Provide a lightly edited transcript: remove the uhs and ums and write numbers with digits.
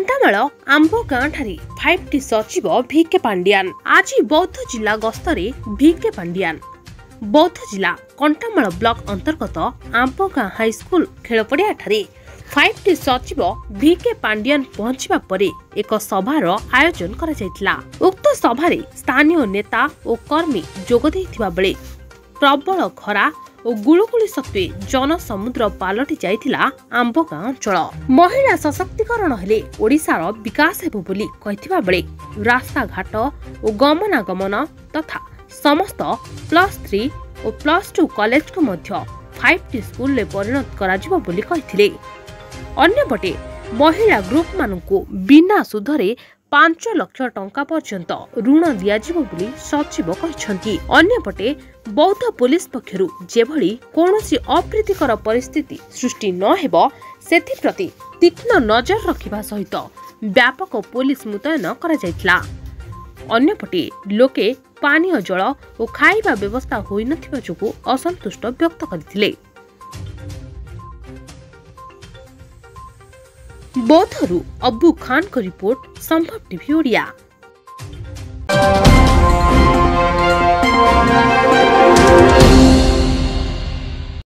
कंटामाल आंब गाँ ठारे 5T सचिव भिके पांडियान आज बौद्ध जिला गस्तरे भिके पांडियान बौद्ध जिला कंटामाल ब्लॉक अंतर्गत आंब गाँ हाईस्कूल खेलपड़िया ठारे 5T सचिव भिके पांडियान पहुंचवा परे एक सभार आयोजन करा जायतिला। उक्त सभारे स्थानीय नेता और कर्मी जोग दैथिबा बेले प्रबल खरा और गुळुगुळी सत्वे जनसमुद्र पालटि जाइथिला आंबगाँ अंचल। महिला सशक्तिकरण हेले ओडिशार विकास हेबो बोली कहिथिबा बेले रास्ता घाट और गमनागमन तथा समस्त +3 और +2 कॉलेज को मध्य 5T स्कूल ले परिणत कराजिबो बोली कहिथिले। अन्यपटे महिला ग्रुप मानकु बिना सुधरे 5 लाख टंका पर्यंत ऋण दियाजिबो बोली सचिव कहिसंती। अन्यपटे बौद्ध पुलिस पक्षरु जेभली कोनोसी अप्रीतिकर परिस्थिति सृष्टि न हेबो सेथि प्रति तीक्ष्ण नजर रखिबा सहित व्यापक पुलिस मुतयन करा जायतिला। अन्यपटे लोके पानीय जल और खाइबा व्यवस्था होई नथिबा जोगु असंतुष्ट व्यक्त करथिले। बौद्धरू अब्बू खान को रिपोर्ट संभव टीवी ओडिया।